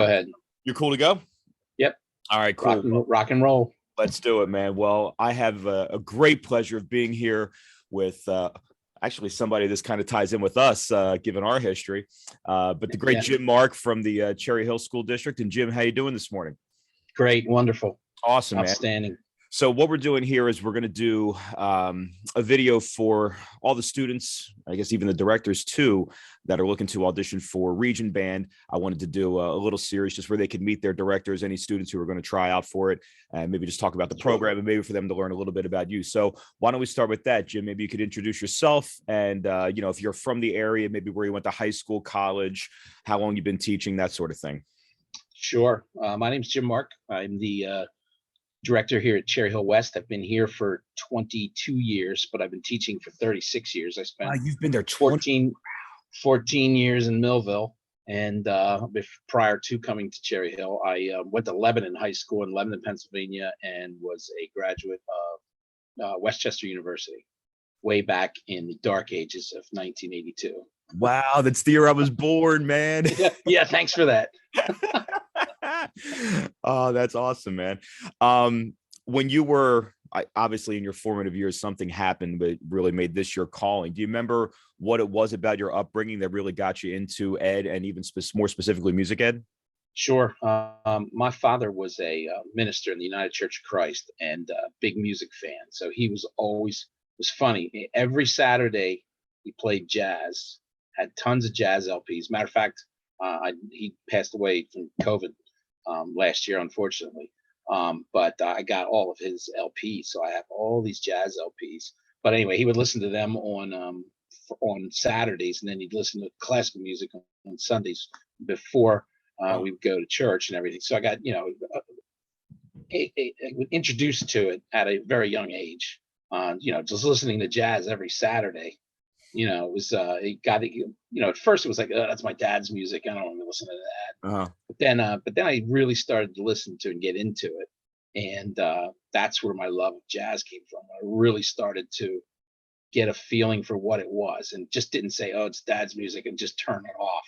ahead. You're cool to go? Yep. All right, cool. Rock and roll. Let's do it, man. Well, I have a great pleasure of being here with actually somebody this kind of ties in with us, given our history. But the great Jim Mark from the Cherry Hill School District. And Jim, how you doing this morning? Great, wonderful, awesome, outstanding. Man. So what we're doing here is we're going to do a video for all the students, I guess even the directors too, that are looking to audition for Region Band. I wanted to do a little series just where they could meet their directors, any students who are going to try out for it, and maybe just talk about the program and maybe for them to learn a little bit about you. So why don't we start with that, Jim? Maybe you could introduce yourself and, if you're from the area, maybe where you went to high school, college, how long you've been teaching, that sort of thing. Sure. My name's Jim Mark. I'm the director here at Cherry Hill West. I've been here for 22 years, but I've been teaching for 36 years. I spent you've been there 14 years in Millville. And prior to coming to Cherry Hill, I went to Lebanon High School in Lebanon, Pennsylvania, and was a graduate of Westchester University way back in the dark ages of 1982. Wow, that's the year I was born, man. Yeah, thanks for that. Oh, that's awesome, man. When you were obviously in your formative years, something happened that really made this your calling. Do you remember what it was about your upbringing that really got you into ed and even more specifically music ed? Sure. My father was a minister in the United Church of Christ and a big music fan. So he was always, it was funny. Every Saturday he played jazz, had tons of jazz LPs. Matter of fact, he passed away from COVID last year, unfortunately. But I got all of his LPs, so I have all these jazz LPs. But anyway, he would listen to them on Saturdays, and then he'd listen to classical music on Sundays before we would go to church and everything. So I got introduced to it at a very young age. Just listening to jazz every Saturday. It was at first it was like, that's my dad's music, I don't want to listen to that. But then I really started to listen to and get into it, and that's where my love of jazz came from. I really started to get a feeling for what it was, and just didn't say, oh, it's dad's music, and just turn it off.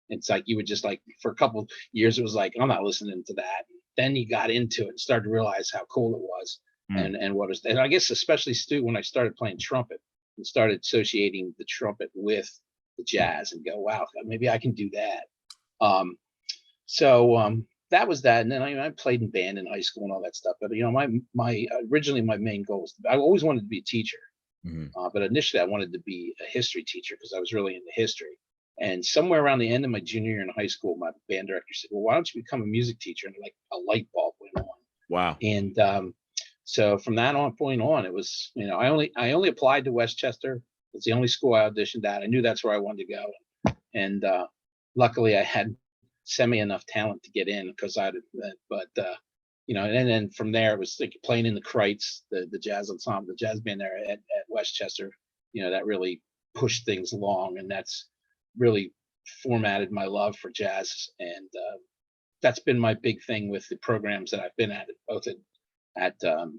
It's like you would just, like, for a couple years it was like, I'm not listening to that. Then you got into it and started to realize how cool it was. And what it was, and I guess especially when I started playing trumpet and started associating the trumpet with the jazz, and go, wow, maybe I can do that. So that was that. And then I played in band in high school and all that stuff. But originally my main goal was, I always wanted to be a teacher. But initially I wanted to be a history teacher because I was really into history. And somewhere around the end of my junior year in high school, my band director said, well, why don't you become a music teacher? And like a light bulb went on. Wow. And so from that point on, it was, I only applied to Westchester. It's the only school I auditioned at. I knew that's where I wanted to go. And luckily I had semi enough talent to get in, because and then from there it was like playing in the Kreitz, the jazz ensemble, the jazz band there at Westchester, that really pushed things along, and that's really formatted my love for jazz. And that's been my big thing with the programs that I've been at, both at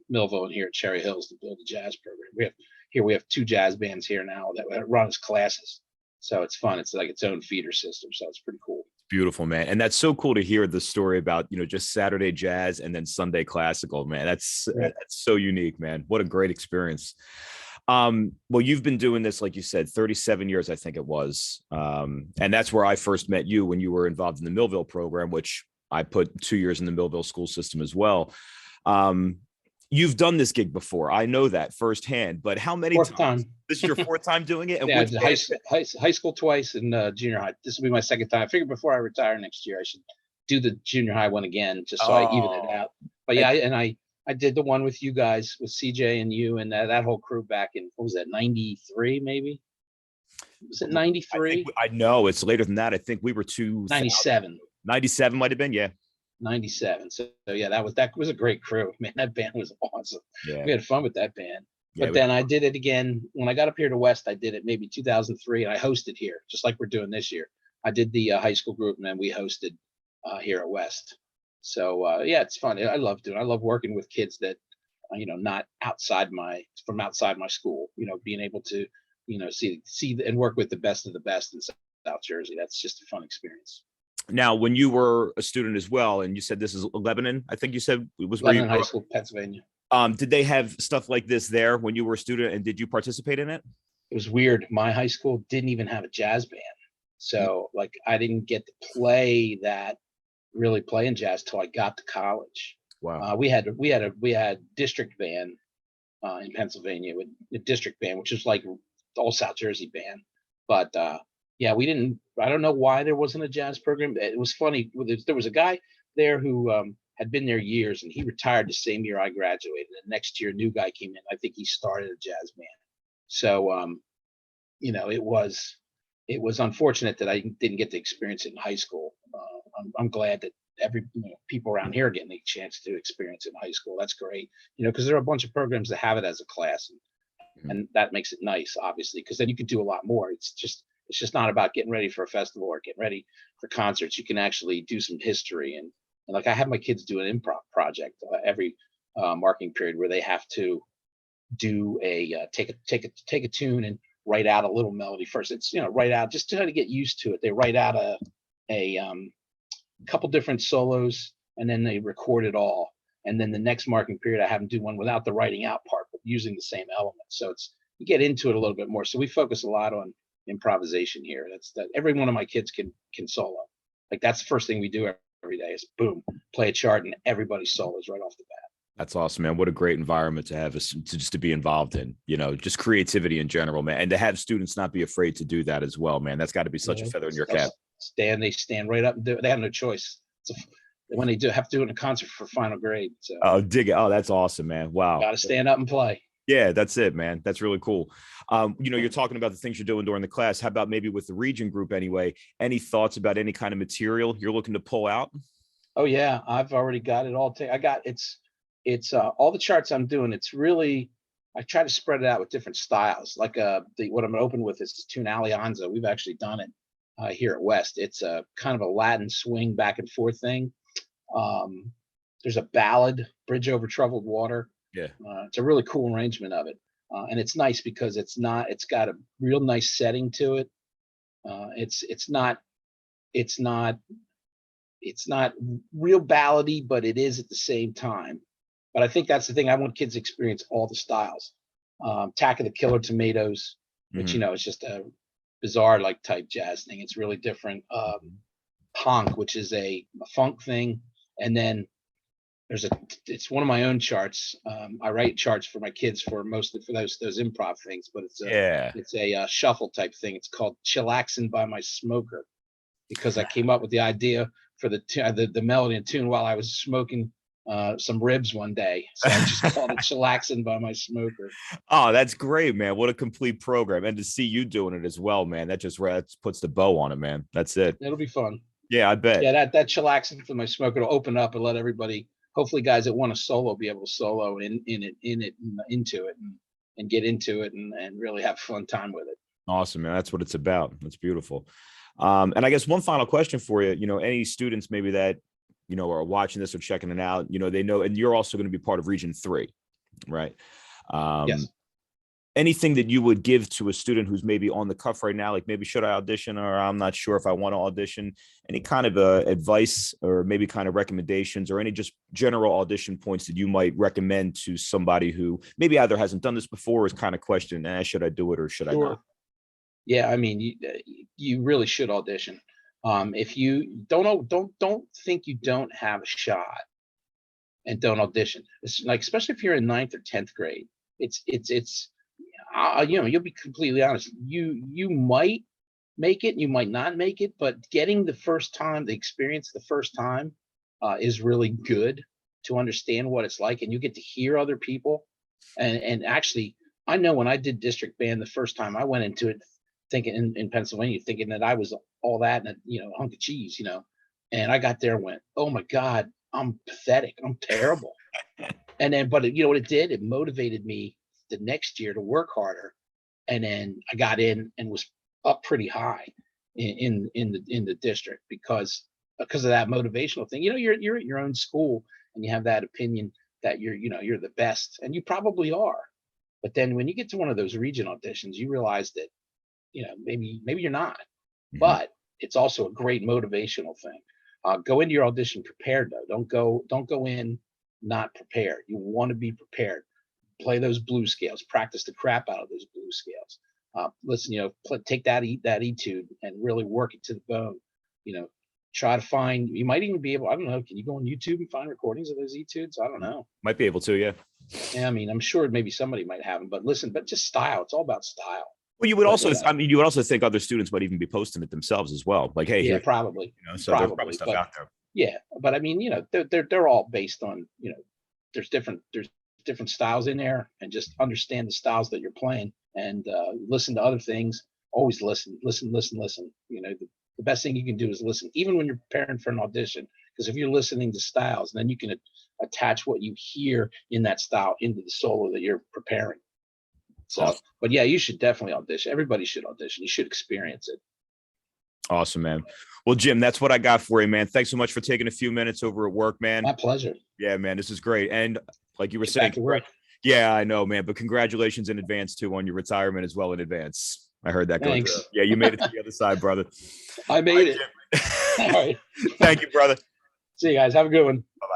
Millville and here at Cherry Hills, to build a jazz program. We have two jazz bands here now that run as classes. So it's fun. It's like its own feeder system. So it's pretty cool. Beautiful, man. And that's so cool to hear the story about, just Saturday jazz and then Sunday classical, man. That's so unique, man. What a great experience. Well, you've been doing this, like you said, 37 years, I think it was. And that's where I first met you, when you were involved in the Millville program, which I put 2 years in the Millville school system as well. You've done this gig before. I know that firsthand, but how many times? This is your fourth time doing it? And yeah, high school twice, and junior high. This will be my second time. I figured before I retire next year, I should do the junior high one again, just so I even it out. But yeah, I did the one with you guys, with CJ and you and that whole crew back in, what was that, 93 maybe? Was it 93? I know it's later than that. I think we were 97. 97 might have been, yeah. 97. So yeah, that was a great crew, man. That band was awesome. Yeah. We had fun with that band. Yeah, but then I did it again when I got up here to West. I did it maybe 2003, and I hosted here, just like we're doing this year. I did the high school group, and then we hosted here at West. So yeah, it's fun. I love doing. I love working with kids that not from outside my school. Being able to see and work with the best of the best in South Jersey. That's just a fun experience. Now, when you were a student as well, and you said this is Lebanon, I think you said it was where you Lebanon grew High up. School, Pennsylvania. Did they have stuff like this there when you were a student, and did you participate in it? It was weird. My high school didn't even have a jazz band. So like I didn't get to really play in jazz till I got to college. Wow. We had district band in Pennsylvania with the district band, which is like all South Jersey band. But yeah, we didn't. I don't know why there wasn't a jazz program. It was funny. There was a guy there who had been there years, and he retired the same year I graduated. And next year, a new guy came in. I think he started a jazz band. So it was unfortunate that I didn't get to experience it in high school. I'm glad that people around here are getting a chance to experience it in high school. That's great, because there are a bunch of programs that have it as a class, and that makes it nice, obviously, because then you can do a lot more. It's just not about getting ready for a festival or getting ready for concerts. You can actually do some history, and like I have my kids do an improv project every marking period where they have to do take a tune and write out a little melody first. It's write out just to try to get used to it. They write out a couple different solos, and then they record it all. And then the next marking period, I have them do one without the writing out part, but using the same elements. So you get into it a little bit more. So we focus a lot on improvisation here. That every one of my kids can solo. Like that's the first thing we do every day is boom, play a chart, and everybody solos right off the bat. That's awesome, man. What a great environment to have to be involved in, just creativity in general, man. And to have students not be afraid to do that as well, man. That's got to be such a feather in your cap. They stand right up and do it. They have no choice. When they have to do it in a concert for final grade. So dig it. Oh, that's awesome, man. Wow. Got to stand up and play. Yeah, that's it, man. That's really cool. You're talking about the things you're doing during the class. How about maybe with the region group anyway? Any thoughts about any kind of material you're looking to pull out? Oh yeah, I've already got it all. It's all the charts I'm doing. It's really, I try to spread it out with different styles. Like what I'm gonna open with is Tune Alianza. We've actually done it here at West. It's a kind of a Latin swing back and forth thing. There's a ballad, Bridge Over Troubled Water. Yeah. It's a really cool arrangement of it. And it's nice because it's got a real nice setting to it. It's not real ballady, but it is at the same time. But I think that's the thing. I want kids to experience all the styles. Attack of the Killer Tomatoes, which it's just a bizarre like type jazz thing. It's really different. Honk, which is a funk thing, and then it's one of my own charts. I write charts for my kids for those improv things, but it's a shuffle type thing. It's called Chillaxin' by My Smoker, because I came up with the idea for the melody and tune while I was smoking some ribs one day. So I just called it Chillaxin' by My Smoker. Oh, that's great, man. What a complete program. And to see you doing it as well, man, that puts the bow on it, man. That's it. It'll be fun. Yeah, I bet. Yeah, that Chillaxin' for My Smoker will open up and let everybody, hopefully guys that want to solo, be able to solo into it and get into it and really have a fun time with it. Awesome, man. That's what it's about. That's beautiful. And I guess one final question for you, any students maybe that, are watching this or checking it out, they know, and you're also going to be part of Region 3, right? Yes. Anything that you would give to a student who's maybe on the cuff right now, like maybe should I audition, or I'm not sure if I want to audition, any kind of advice or maybe kind of recommendations or any just general audition points that you might recommend to somebody who maybe either hasn't done this before or is kind of questioning, should I do it or should I not? Yeah, I mean, you really should audition. If you don't think you don't have a shot, and don't audition. It's like, especially if you're in 9th or 10th grade, you'll be completely honest. You might make it, you might not make it, but getting the experience the first time is really good to understand what it's like, and you get to hear other people. And actually, I know when I did district band the first time, I went into it thinking in Pennsylvania, thinking that I was all that and a hunk of cheese, and I got there and went, oh my God, I'm pathetic, I'm terrible. And then, but you know what it did? It motivated me the next year to work harder. And then I got in and was up pretty high in the district because of that motivational thing. You're at your own school and you have that opinion that you're the best, and you probably are. But then when you get to one of those region auditions, you realize that maybe you're not. But it's also a great motivational thing. Go into your audition prepared though. Don't go in not prepared. You want to be prepared. Play those blue scales. Practice the crap out of those blue scales. Listen, take that etude and really work it to the bone. Try to find. You might even be able. I don't know. Can you go on YouTube and find recordings of those etudes? I don't know. Might be able to, yeah. Yeah, I mean, I'm sure maybe somebody might have them. But listen, just style. It's all about style. Well, you would also, I mean, you would also think other students might even be posting it themselves as well. Like, hey, yeah, here, probably. So there's probably stuff out there. Yeah, but I mean, they're all based on, there's different styles in there, and just understand the styles that you're playing, and listen to other things. Always listen. The best thing you can do is listen, even when you're preparing for an audition, because if you're listening to styles, then you can attach what you hear in that style into the solo that you're preparing. So, awesome. But yeah, you should definitely audition. Everybody should audition. You should experience it. Awesome, man. Well, Jim, that's what I got for you, man. Thanks so much for taking a few minutes over at work, man. My pleasure. Yeah, man, this is great. And like you were Get saying, back to work. Yeah, I know, man. But congratulations in advance too on your retirement as well in advance. I heard that. Thanks. Yeah, you made it to the other side, brother. I made it. All right. Thank you, brother. See you guys. Have a good one. Bye-bye.